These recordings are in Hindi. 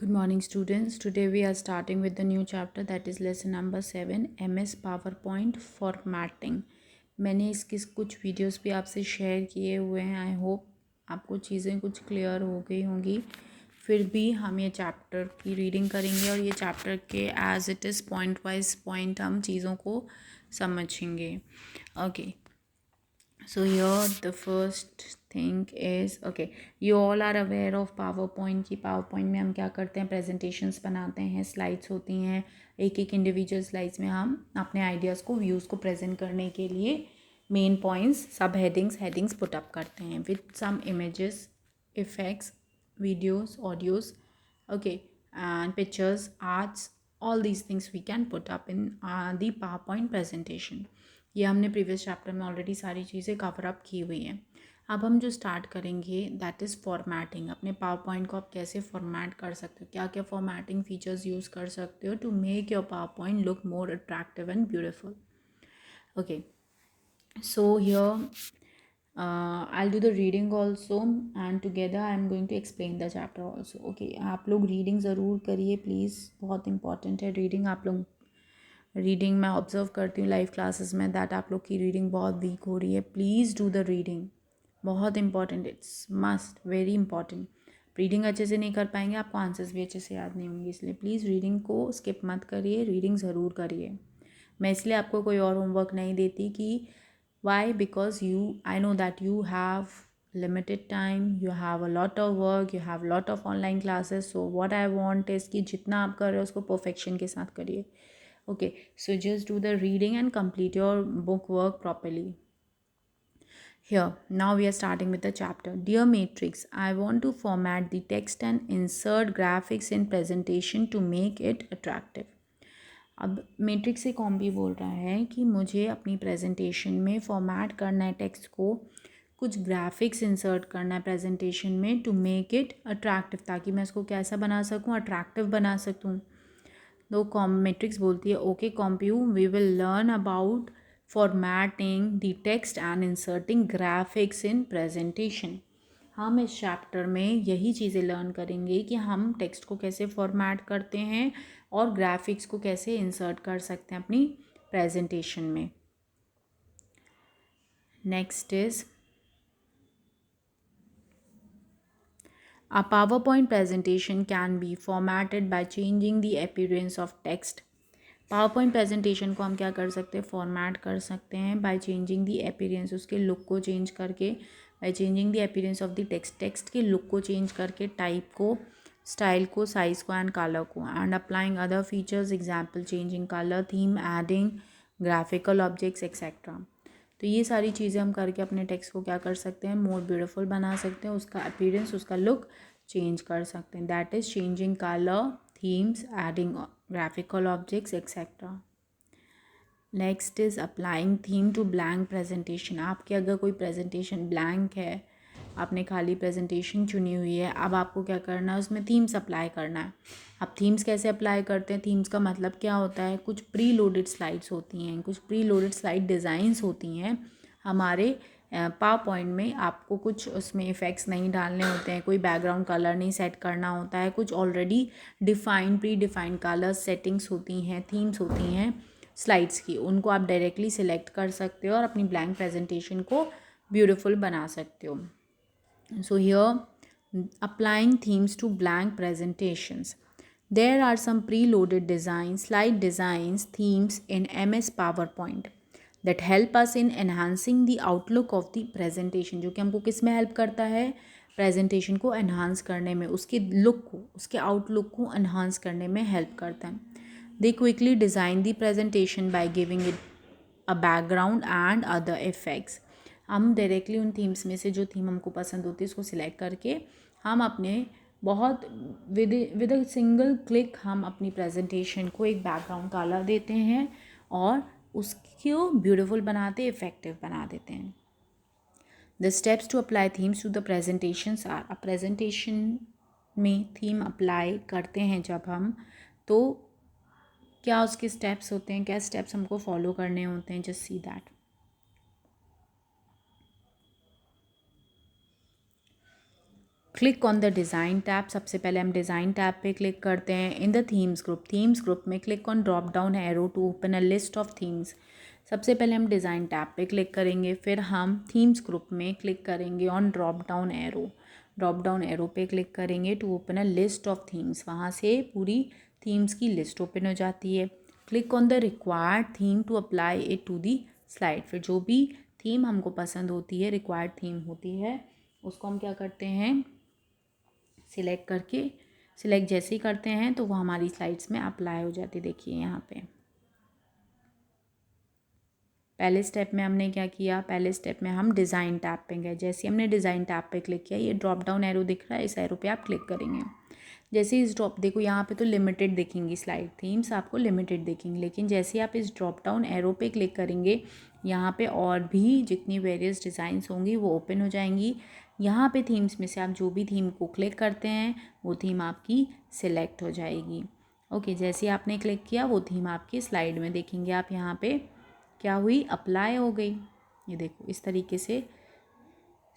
Good morning, students. Today we are starting with the new chapter, that is lesson number 7, MS PowerPoint formatting. मैंने इसकी कुछ वीडियोस भी आपसे शेयर किए हुए हैं. आई होप आपको चीज़ें कुछ क्लियर हो गई होंगी. फिर भी हम ये चैप्टर की रीडिंग करेंगे और ये चैप्टर के as it is point wise point हम चीज़ों को समझेंगे. Okay. So here the first thing is, okay, you all are aware of PowerPoint कि PowerPoint में हम क्या करते हैं, presentations बनाते हैं, slides होती हैं, एक एक individual slides में हम अपने ideas को views को present करने के लिए main points sub headings put up करते हैं with some images, effects, videos, audios, okay, and pictures, arts, all these things we can put up in the PowerPoint presentation. ये हमने प्रीवियस चैप्टर में ऑलरेडी सारी चीज़ें कवर अप की हुई हैं. अब हम जो स्टार्ट करेंगे दैट इज़ फॉर्मेटिंग. अपने पावर पॉइंट को आप कैसे फॉर्मेट कर सकते हो, क्या क्या फॉर्मेटिंग फीचर्स यूज़ कर सकते हो to make your PowerPoint look more attractive and beautiful. Okay, so here I'll do the reading also and together I'm going to explain the chapter also. Okay, आप लोग रीडिंग ज़रूर करिए प्लीज़, बहुत इंपॉर्टेंट है रीडिंग. आप लोग रीडिंग मैं ऑब्ज़र्व करती हूँ लाइव क्लासेस में दैट आप लोग की रीडिंग बहुत वीक हो रही है. प्लीज़ डू द रीडिंग, बहुत important, it's must, very important. Reading अच्छे से नहीं कर पाएंगे आपको आंसर्स भी अच्छे से याद नहीं होंगे, इसलिए प्लीज़ रीडिंग को स्किप मत करिए, रीडिंग ज़रूर करिए. मैं इसलिए आपको कोई और होमवर्क नहीं देती कि why, because I know that you have limited time, you have a lot of work, you have lot of online classes, so what I want is कि जितना आप कर रहे हो उसको perfection के साथ करिए. Okay, so just do the reading and complete your book work properly. Here, now we are starting with the chapter. Dear Matrix, I want to format the text and insert graphics in presentation to make it attractive. अब मैट्रिक्स से कॉम भी बोल रहा है कि मुझे अपनी प्रेजेंटेशन में फॉर्मेट करना है टेक्स्ट को, कुछ ग्राफिक्स इंसर्ट करना है प्रेजेंटेशन में टू मेक इट अट्रैक्टिव, ताकि मैं इसको कैसा बना सकूँ, अट्रैक्टिव बना सकूँ. तो कॉम मैट्रिक्स बोलती है ओके कॉम्प्यू, we will learn about formatting the text and inserting graphics in presentation. हम इस चैप्टर में यही चीज़ें लर्न करेंगे कि हम टेक्स्ट को कैसे फॉर्मेट करते हैं और ग्राफिक्स को कैसे इंसर्ट कर सकते हैं अपनी प्रेजेंटेशन में. Next is a PowerPoint presentation can be formatted by changing the appearance of text. PowerPoint presentation को हम क्या कर सकते हैं, फॉर्मेट कर सकते हैं by changing the appearance, उसके लुक को चेंज करके, by changing the appearance of the text, text के लुक को चेंज करके, टाइप को, स्टाइल को, साइज़ को एंड कलर को, and applying other features, example changing colour, theme, adding graphical objects etcetera. तो ये सारी चीज़ें हम करके अपने टेक्स्ट को क्या कर सकते हैं, मोर ब्यूटीफुल बना सकते हैं, उसका अपीयरेंस, उसका लुक चेंज कर सकते हैं. That is changing colour, themes, adding graphical objects etcetera. Next is applying theme to blank presentation. आपके अगर कोई प्रेजेंटेशन ब्लैंक है, आपने खाली प्रेजेंटेशन चुनी हुई है, अब आपको क्या करना है, उसमें थीम्स अप्लाई करना है. अब थीम्स कैसे अप्लाई करते हैं, थीम्स का मतलब क्या होता है, कुछ प्री लोडेड स्लाइड्स होती हैं, कुछ प्री लोडेड स्लाइड डिज़ाइंस होती हैं हमारे पावर पॉइंट में. आपको कुछ उसमें इफ़ेक्ट्स नहीं डालने होते हैं, कोई बैकग्राउंड कलर नहीं सेट करना होता है, कुछ already defined pre defined colour settings होती हैं, थीम्स होती हैं स्लाइड्स की, उनको आप डायरेक्टली सिलेक्ट कर सकते हो और अपनी ब्लैंक प्रेजेंटेशन को ब्यूटीफुल बना सकते हो. So here, applying themes to blank presentations. There are some preloaded designs, slide designs, themes in MS PowerPoint that help us in enhancing the outlook of the presentation. जो कि हमको किस में हेल्प करता है, प्रेजेंटेशन को एनहांस करने में, उसके लुक को, उसके आउटलुक को एनहांस करने में हेल्प करता है. They quickly design the presentation by giving it a background and other effects. हम डायरेक्टली उन थीम्स में से जो थीम हमको पसंद होती है उसको सिलेक्ट करके हम अपने बहुत विद अ सिंगल क्लिक हम अपनी प्रेजेंटेशन को एक बैकग्राउंड कलर देते हैं और उसको ब्यूटीफुल बनाते, इफ़ेक्टिव बना देते हैं. The steps to apply themes to the presentations are. अब प्रेजेंटेशन में थीम अप्लाई करते हैं जब हम, तो क्या उसके स्टेप्स होते हैं, क्या स्टेप्स हमको फॉलो करने होते हैं, just see that. Click on the design tab, सबसे पहले हम डिज़ाइन टैब पे क्लिक करते हैं। इन द थीम्स ग्रुप में click on drop down arrow to open a list of themes. सबसे पहले हम डिज़ाइन टैब पे क्लिक करेंगे, फिर हम थीम्स ग्रुप में क्लिक करेंगे ऑन ड्रॉप डाउन एरो पे क्लिक करेंगे to open a list of themes. वहाँ से पूरी थीम्स की लिस्ट ओपन हो जाती है। Click on the required theme to apply it to the slide. फिर जो भी थीम हमको पसंद होती है, रिक्वायर्ड थीम होती है, उसको हम क्या करते हैं, सिलेक्ट जैसे ही करते हैं तो वो हमारी स्लाइड्स में अप्लाई हो जाती है। देखिए यहाँ पे पहले स्टेप में हमने क्या किया, पहले स्टेप में हम डिज़ाइन टैब पे गए। जैसे हमने डिज़ाइन टैब पे क्लिक किया, ये ड्रॉप डाउन एरो दिख रहा है, इस एरो पे आप क्लिक करेंगे। जैसे इस देखो यहाँ पे तो लिमिटेड दिखेंगी स्लाइड थीम्स, आपको लिमिटेड दिखेंगी, लेकिन जैसे आप इस ड्रॉप डाउन एरो पे क्लिक करेंगे, यहाँ पे और भी जितनी वेरियस डिज़ाइंस होंगी वो ओपन हो जाएंगी। यहाँ पे थीम्स में से आप जो भी थीम को क्लिक करते हैं वो थीम आपकी सिलेक्ट हो जाएगी। ओके, जैसे आपने क्लिक किया वो थीम आपकी स्लाइड में देखेंगे आप, यहाँ पे क्या हुई, अप्लाई हो गई। ये देखो इस तरीके से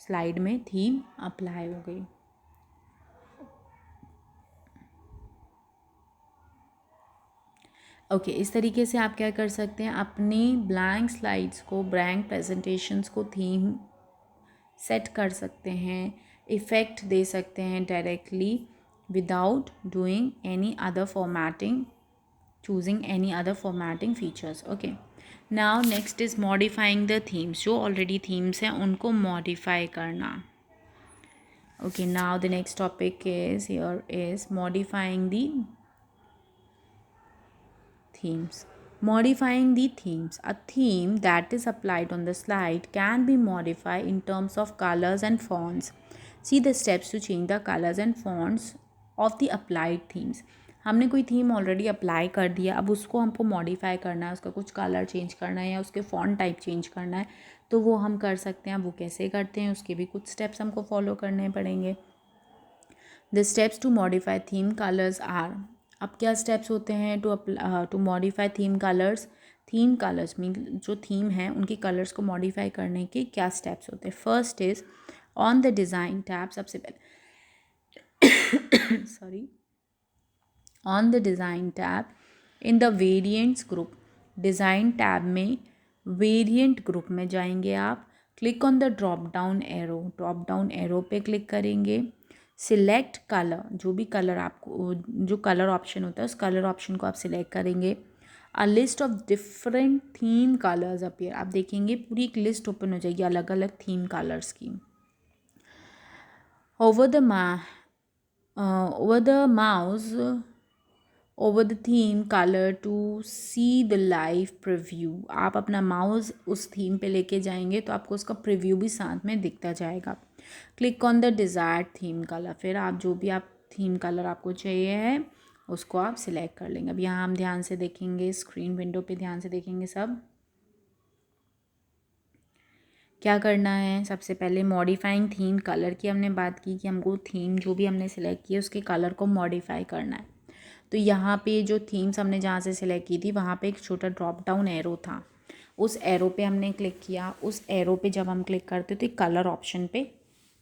स्लाइड में थीम अप्लाई हो गई। ओके, इस तरीके से आप क्या कर सकते हैं, अपनी ब्लैंक स्लाइड्स को, ब्लैंक प्रेजेंटेशंस को थीम सेट कर सकते हैं, इफ़ेक्ट दे सकते हैं directly without doing any other formatting, choosing any other formatting features. Okay, now next is modifying the themes. जो already themes हैं उनको modify करना। Okay, now the next topic is here is modifying the themes. Modifying the themes. A theme that is applied on the slide can be modified in terms of colors and fonts. See the steps to change the colors and fonts of the applied themes. हमने कोई थीम ऑलरेडी अप्लाई कर दिया, अब उसको हमको मॉडिफाई करना है, उसका कुछ कलर चेंज करना है या उसके फॉन्ट टाइप चेंज करना है, तो वो हम कर सकते हैं। वो कैसे करते हैं उसके भी कुछ स्टेप्स हमको फॉलो करने पड़ेंगे। The steps to modify theme colours are. अब क्या स्टेप्स होते हैं to modify theme colours mean जो थीम है उनकी कलर्स को मॉडिफाई करने के क्या स्टेप्स होते हैं। First is on the design tab, सबसे पहले sorry, on the design tab in the variants group. Design tab में वेरिएंट ग्रुप में जाएंगे आप। Click on the drop down arrow पे क्लिक करेंगे। सिलेक्ट कलर, जो भी कलर आपको, जो कलर ऑप्शन होता है उस कलर ऑप्शन को आप सिलेक्ट करेंगे। अ list of different theme colours appear. आप देखेंगे पूरी एक लिस्ट ओपन हो जाएगी अलग अलग थीम कलर्स की। Over the mouse over the theme colour to see the live preview. आप अपना माउस उस थीम पे लेके जाएंगे तो आपको उसका प्रीव्यू भी साथ में दिखता जाएगा। Click on the desired theme colour. फिर आप जो भी आप थीम कलर आपको चाहिए है उसको आप सिलेक्ट कर लेंगे। अब यहाँ हम ध्यान से देखेंगे, स्क्रीन विंडो पे ध्यान से देखेंगे सब। क्या करना है, सबसे पहले मॉडिफाइंग थीम कलर की हमने बात की कि हमको थीम जो भी हमने सिलेक्ट की है उसके कलर को मॉडिफाई करना है। तो यहाँ पे जो थीम्स हमने जहाँ से सिलेक्ट की थी वहाँ पे एक छोटा ड्रॉप डाउन एरो था, उस एरो पे हमने क्लिक किया। उस एरो पे जब हम क्लिक करते तो कलर ऑप्शन पे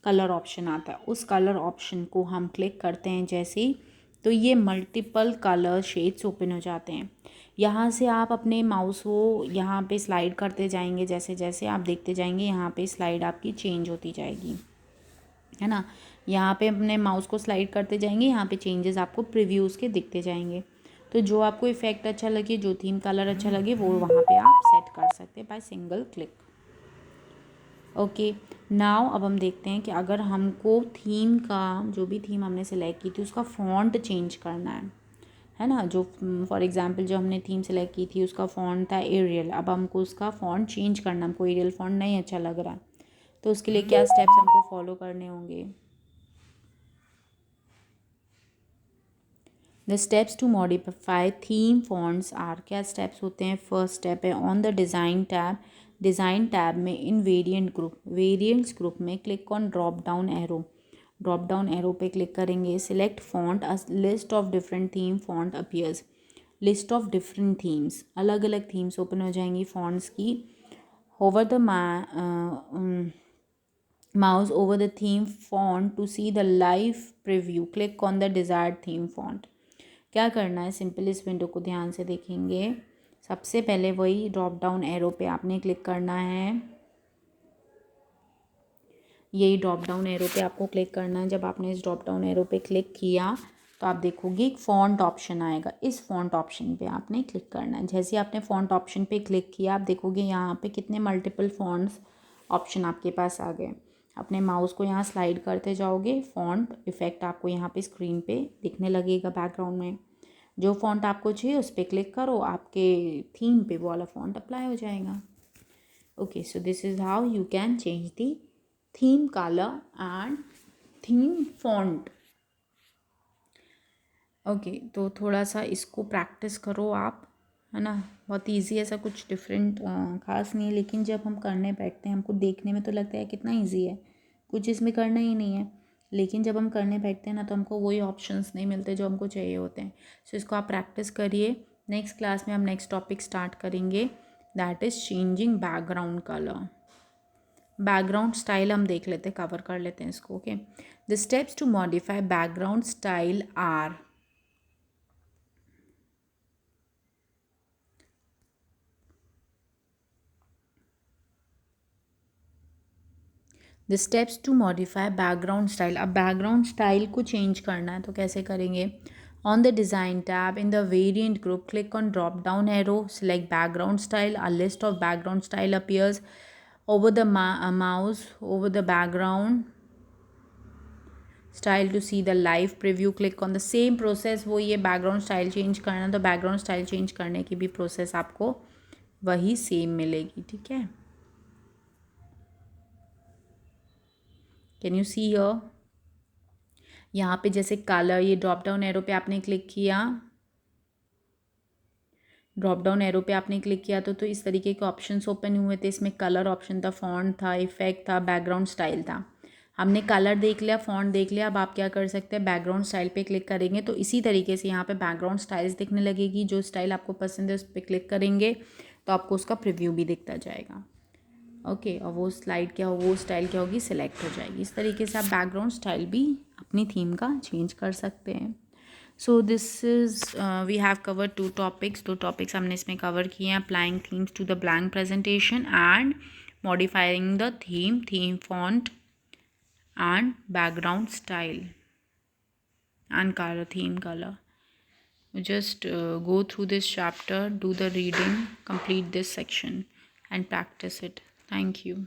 कलर ऑप्शन आता है, उस कलर ऑप्शन को हम क्लिक करते हैं जैसे ही, तो ये मल्टीपल कलर शेड्स ओपन हो जाते हैं। यहाँ से आप अपने माउस को यहाँ पे स्लाइड करते जाएंगे, जैसे जैसे आप देखते जाएंगे यहाँ पे स्लाइड आपकी चेंज होती जाएगी, है ना। यहाँ पे अपने माउस को स्लाइड करते जाएंगे, यहाँ पे चेंजेस आपको प्रीव्यूज़ के दिखते जाएंगे। तो जो आपको इफेक्ट अच्छा लगे, जो थीम कलर अच्छा लगे, वो वहाँ पे आप सेट कर सकते हैं by single click. Okay, now अब हम देखते हैं कि अगर हमको थीम का, जो भी थीम हमने सेलेक्ट की थी उसका फ़ॉन्ट चेंज करना है ना। जो फॉर एग्जांपल जो हमने थीम सेलेक्ट की थी उसका फ़ॉन्ट था एरियल, अब हमको उसका फ़ॉन्ट चेंज करना, हमको एरियल फ़ॉन्ट नहीं अच्छा लग रहा, तो उसके लिए क्या स्टेप्स हमको फॉलो करने होंगे। The steps to modify theme fonts are. क्या स्टेप्स होते हैं। फर्स्ट स्टेप है ऑन द डिज़ाइन टैब में इन वेरिएंट्स ग्रुप में click on drop down arrow पे क्लिक करेंगे। Select font, a list of different theme font appears. List of different themes, अलग अलग थीम्स ओपन हो जाएंगी फॉन्ट्स की। mouse over the theme font to see the live preview. Click on the desired theme font. क्या करना है, सिंपल इस विंडो को ध्यान से देखेंगे. सबसे पहले वही ड्रॉप डाउन एरो पे आपने क्लिक करना है. यही ड्रॉप डाउन एरो पे आपको क्लिक करना है. जब आपने इस ड्रॉप डाउन एरो पे क्लिक किया तो आप देखोगे एक फ़ॉन्ट ऑप्शन आएगा. इस फ़ॉन्ट ऑप्शन पे आपने क्लिक करना है. जैसे ही आपने फ़ॉन्ट ऑप्शन पे क्लिक किया आप देखोगे यहाँ पे कितने मल्टीपल फ़ॉन्ट्स ऑप्शन आपके पास आ गए. अपने माउस को यहाँ स्लाइड करते जाओगे, फ़ॉन्ट इफ़ेक्ट आपको यहाँ पे स्क्रीन पे दिखने लगेगा बैकग्राउंड में. जो फ़ॉन्ट आपको चाहिए उस पर क्लिक करो, आपके थीम पे वो वाला फ़ॉन्ट अप्लाई हो जाएगा. Okay, so this is how you can change the theme colour and theme font. Okay, तो थोड़ा सा इसको प्रैक्टिस करो आप, है ना. बहुत इजी है, ऐसा कुछ डिफरेंट खास नहीं है, लेकिन जब हम करने बैठते हैं हमको देखने में तो लगता है कितना इजी है, कुछ इसमें करना ही नहीं है. लेकिन जब हम करने बैठते हैं ना तो हमको वही ऑप्शंस नहीं मिलते जो हमको चाहिए होते हैं. सो इसको आप प्रैक्टिस करिए. नेक्स्ट क्लास में हम नेक्स्ट टॉपिक स्टार्ट करेंगे, that is changing background colour. Background style हम देख लेते हैं, कवर कर लेते हैं इसको. Okay, the steps to modify background style are. The steps to modify background style. अब बैकग्राउंड स्टाइल को चेंज करना है तो कैसे करेंगे. On the design tab in the variant group click on drop down arrow, select background style. A list of background style appears over the mouse over the background style to see the live preview. Click on the same process. वो ये बैकग्राउंड स्टाइल चेंज करना, तो बैकग्राउंड स्टाइल चेंज करने की भी प्रोसेस आपको वही सेम मिलेगी. ठीक है, कैन यू सी हियर. यहाँ पे जैसे कलर, ये ड्रॉप डाउन एरो पे आपने क्लिक किया, ड्रॉप डाउन एरो पे आपने क्लिक किया तो इस तरीके के ऑप्शंस ओपन हुए थे. इसमें कलर ऑप्शन था, फॉन्ट था, इफेक्ट था, बैकग्राउंड स्टाइल था. हमने कलर देख लिया, फॉन्ट देख लिया. अब आप क्या कर सकते हैं, बैकग्राउंड स्टाइल पे क्लिक करेंगे तो इसी तरीके से यहाँ पे बैकग्राउंड स्टाइल्स दिखने लगेगी. जो स्टाइल आपको पसंद है उस पर क्लिक करेंगे तो आपको उसका प्रीव्यू भी दिखता जाएगा. ओके, और वो स्लाइड क्या हो, वो स्टाइल क्या होगी, सिलेक्ट हो जाएगी. इस तरीके से आप बैकग्राउंड स्टाइल भी अपनी थीम का चेंज कर सकते हैं. So this is we have covered 2 topics. 2 topics हमने इसमें कवर किए हैं, applying themes to the blank presentation and modifying the theme font and background style and color, theme color. Just go through this chapter, do the reading, complete this section and practice it. Thank you.